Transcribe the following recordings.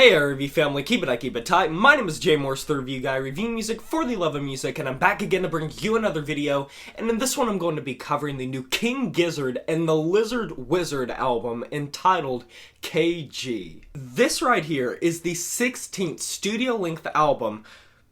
Hey RV family, keep it tight. My name is Jay Morse, the Review Guy, reviewing music for the love of music, and I'm back again to bring you another video. And in this one I'm going to be covering the new King Gizzard and the Lizard Wizard album entitled KG. This right here is the 16th studio-length album,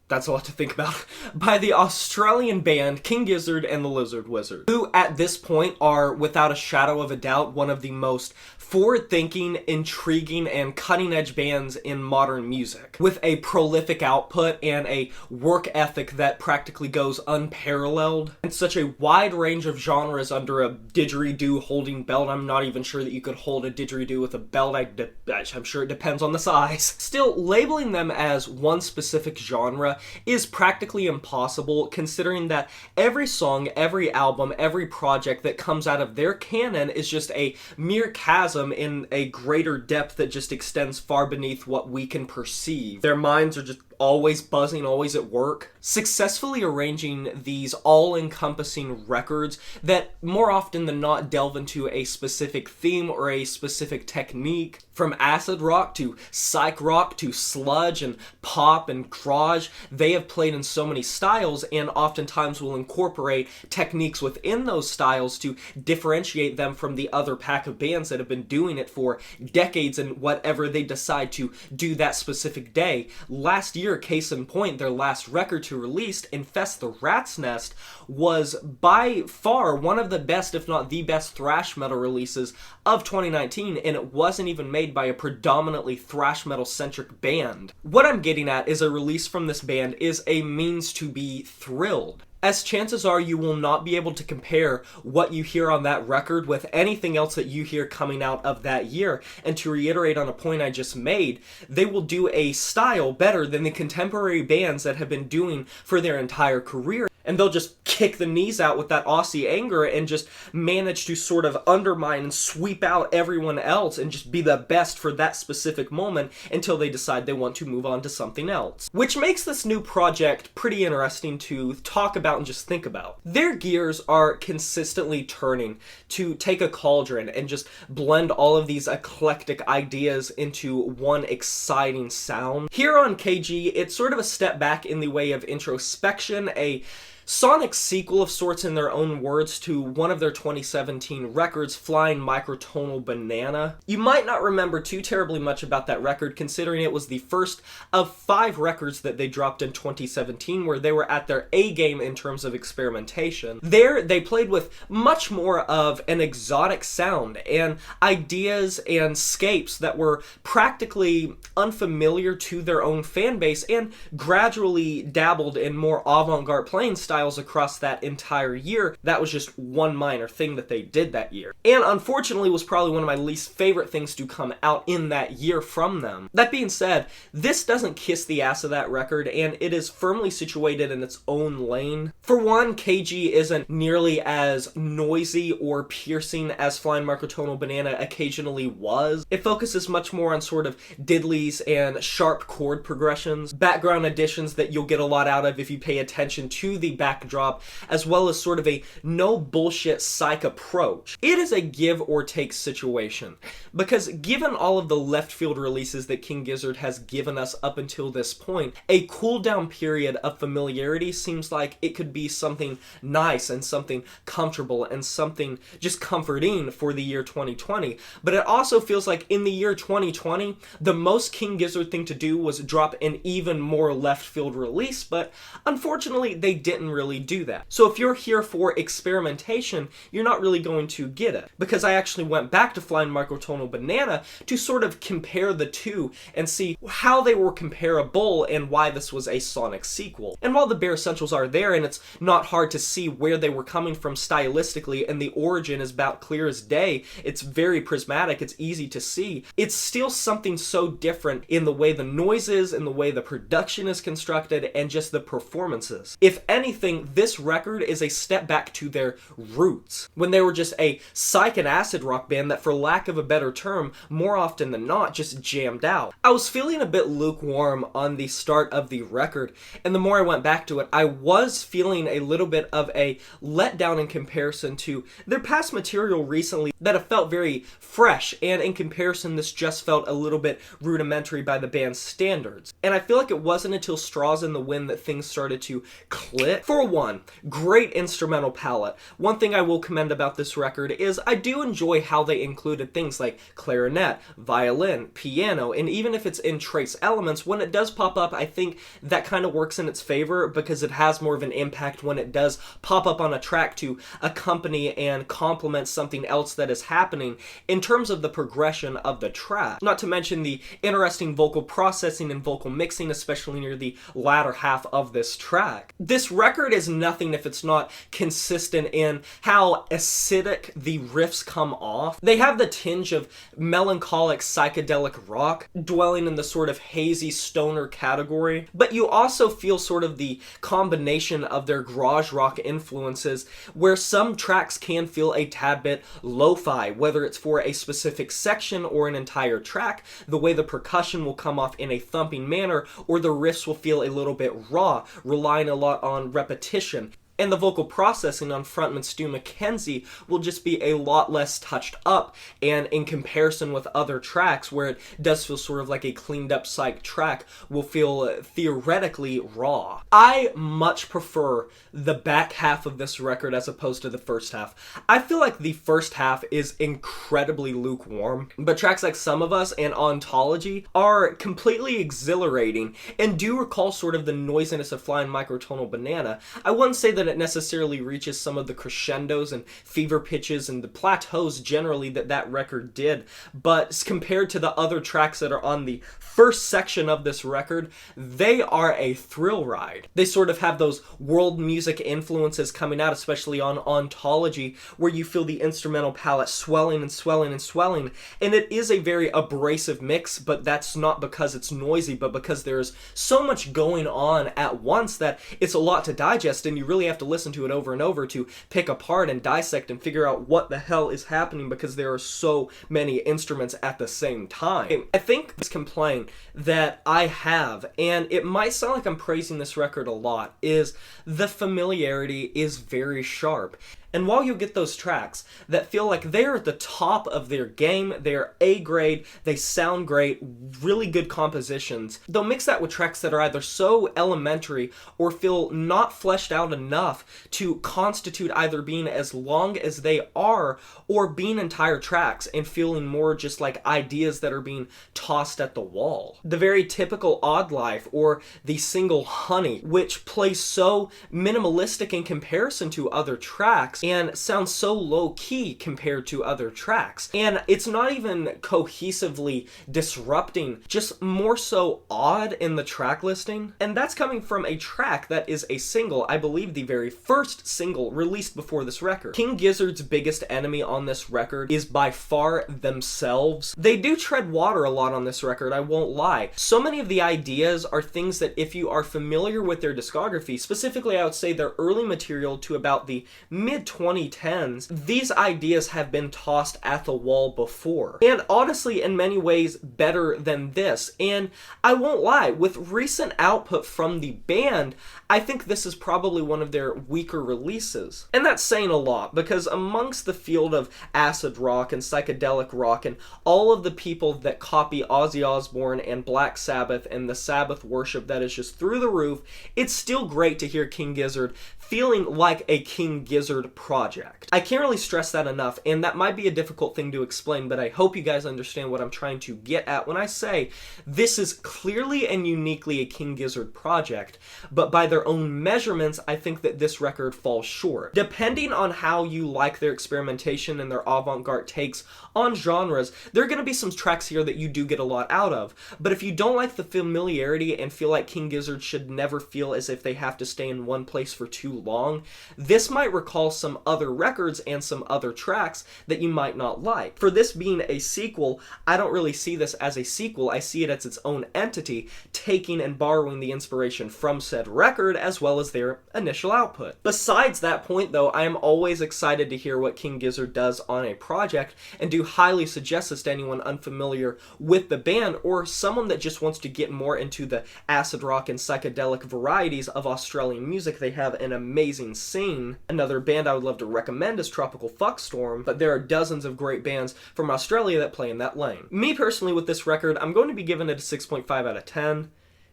that's a lot to think about, by the Australian band King Gizzard and the Lizard Wizard, who at this point are, without a shadow of a doubt, one of the most forward-thinking, intriguing, and cutting-edge bands in modern music, with a prolific output and a work ethic that practically goes unparalleled, and such a wide range of genres under a didgeridoo holding belt. I'm not even sure that you could hold a didgeridoo with a belt. I'm sure it depends on the size. Still, labeling them as one specific genre is practically impossible, considering that every song, every album, every project that comes out of their canon is just a mere chasm in a greater depth that just extends far beneath what we can perceive. Their minds are just always buzzing, always at work, successfully arranging these all-encompassing records that more often than not delve into a specific theme or a specific technique. From acid rock to psych rock to sludge and pop and garage, they have played in so many styles and oftentimes will incorporate techniques within those styles to differentiate them from the other pack of bands that have been doing it for decades and whatever they decide to do that specific day. Last year, case in point, their last record to release, Infest the Rat's Nest, was by far one of the best, if not the best, thrash metal releases of 2019, and it wasn't even made by a predominantly thrash metal centric band. What I'm getting at is a release from this band is a means to be thrilled, as chances are you will not be able to compare what you hear on that record with anything else that you hear coming out of that year. And to reiterate on a point I just made, they will do a style better than the contemporary bands that have been doing for their entire career. And they'll just kick the knees out with that Aussie anger and just manage to sort of undermine and sweep out everyone else and just be the best for that specific moment until they decide they want to move on to something else. Which makes this new project pretty interesting to talk about and just think about. Their gears are consistently turning to take a cauldron and just blend all of these eclectic ideas into one exciting sound. Here on KG, it's sort of a step back in the way of introspection, a sonic sequel of sorts in their own words to one of their 2017 records, Flying Microtonal Banana. You might not remember too terribly much about that record, considering it was the first of 5 records that they dropped in 2017 where they were at their A game in terms of experimentation. There, they played with much more of an exotic sound and ideas and scapes that were practically unfamiliar to their own fan base, and gradually dabbled in more avant-garde playing styles across that entire year. That was just one minor thing that they did that year, and unfortunately was probably one of my least favorite things to come out in that year from them. That being said, this doesn't kiss the ass of that record, and it is firmly situated in its own lane. For one, KG isn't nearly as noisy or piercing as Flying Microtonal Banana occasionally was. It focuses much more on sort of diddlies and sharp chord progressions, background additions that you'll get a lot out of if you pay attention to the backdrop, as well as sort of a no bullshit psych approach. It is a give or take situation, because given all of the left field releases that King Gizzard has given us up until this point, a cool down period of familiarity seems like it could be something nice and something comfortable and something just comforting for the year 2020. But it also feels like in the year 2020, the most King Gizzard thing to do was drop an even more left field release, but unfortunately they didn't really do that. So if you're here for experimentation, you're not really going to get it, because I actually went back to Flying Microtonal Banana to sort of compare the two and see how they were comparable and why this was a sonic sequel. And while the bare essentials are there and it's not hard to see where they were coming from stylistically and the origin is about clear as day, it's very prismatic, it's easy to see, it's still something so different in the way the noise is, in the way the production is constructed, and just the performances. If anything, anything, this record is a step back to their roots, when they were just a psych and acid rock band that, for lack of a better term, more often than not, just jammed out. I was feeling a bit lukewarm on the start of the record, and the more I went back to it, I was feeling a little bit of a letdown in comparison to their past material recently that have felt very fresh, and in comparison, this just felt a little bit rudimentary by the band's standards. And I feel like it wasn't until Straws in the Wind that things started to click. For one, great instrumental palette. One thing I will commend about this record is I do enjoy how they included things like clarinet, violin, piano, and even if it's in trace elements, when it does pop up, I think that kind of works in its favor because it has more of an impact when it does pop up on a track to accompany and complement something else that is happening in terms of the progression of the track. Not to mention the interesting vocal processing and vocal mixing, especially near the latter half of this track. This record is nothing if it's not consistent in how acidic the riffs come off. They have the tinge of melancholic psychedelic rock, dwelling in the sort of hazy stoner category, but you also feel sort of the combination of their garage rock influences, where some tracks can feel a tad bit lo-fi, whether it's for a specific section or an entire track, the way the percussion will come off in a thumping manner, or the riffs will feel a little bit raw, relying a lot on repetition. And the vocal processing on frontman Stu McKenzie will just be a lot less touched up, and in comparison with other tracks where it does feel sort of like a cleaned up psych track, will feel theoretically raw. I much prefer the back half of this record as opposed to the first half. I feel like the first half is incredibly lukewarm, but tracks like Some of Us and Ontology are completely exhilarating and do recall sort of the noisiness of Flying Microtonal Banana. I wouldn't say that it necessarily reaches some of the crescendos and fever pitches and the plateaus generally that record did, but compared to the other tracks that are on the first section of this record, they are a thrill ride. They sort of have those world music influences coming out, especially on Ontology, where you feel the instrumental palette swelling and swelling and swelling, and it is a very abrasive mix, but that's not because it's noisy, but because there's so much going on at once that it's a lot to digest, and you really have to listen to it over and over to pick apart and dissect and figure out what the hell is happening because there are so many instruments at the same time. I think this complaint that I have, and it might sound like I'm praising this record a lot, is the familiarity is very sharp. And while you'll get those tracks that feel like they're at the top of their game, they're A grade, they sound great, really good compositions, they'll mix that with tracks that are either so elementary or feel not fleshed out enough to constitute either being as long as they are or being entire tracks and feeling more just like ideas that are being tossed at the wall. The very typical Odd Life or the single Honey, which plays so minimalistic in comparison to other tracks, and sounds so low-key compared to other tracks. And it's not even cohesively disrupting, just more so odd in the track listing. And that's coming from a track that is a single, I believe the very first single released before this record. King Gizzard's biggest enemy on this record is by far themselves. They do tread water a lot on this record, I won't lie. So many of the ideas are things that if you are familiar with their discography, specifically I would say their early material to about the mid-2010s, these ideas have been tossed at the wall before. And honestly, in many ways, better than this. And I won't lie, with recent output from the band, I think this is probably one of their weaker releases. And that's saying a lot, because amongst the field of acid rock and psychedelic rock and all of the people that copy Ozzy Osbourne and Black Sabbath and the Sabbath worship that is just through the roof, it's still great to hear King Gizzard feeling like a King Gizzard project. I can't really stress that enough, and that might be a difficult thing to explain, but I hope you guys understand what I'm trying to get at when I say this is clearly and uniquely a King Gizzard project, but by their own measurements, I think that this record falls short. Depending on how you like their experimentation and their avant-garde takes on genres, there are going to be some tracks here that you do get a lot out of, but if you don't like the familiarity and feel like King Gizzard should never feel as if they have to stay in one place for too long, this might recall some some other records and some other tracks that you might not like. For this being a sequel, I don't really see this as a sequel. I see it as its own entity, taking and borrowing the inspiration from said record as well as their initial output. Besides that point though, I am always excited to hear what King Gizzard does on a project, and do highly suggest this to anyone unfamiliar with the band or someone that just wants to get more into the acid rock and psychedelic varieties of Australian music. They have an amazing scene. Another band I would love to recommend is Tropical Fuckstorm, but there are dozens of great bands from Australia that play in that lane. Me personally, with this record, I'm going to be giving it a 6.5 out of 10.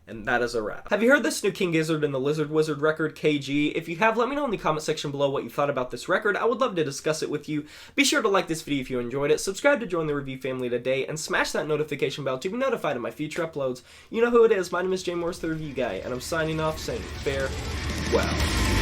And that is a wrap. Have you heard this new King Gizzard and the Lizard Wizard record, KG? If you have, let me know in the comment section below what you thought about this record. I would love to discuss it with you. Be sure to like this video if you enjoyed it, subscribe to join the review family today, and smash that notification bell to be notified of my future uploads. You know who it is. My name is Jay Morris, the Review Guy, and I'm signing off saying farewell.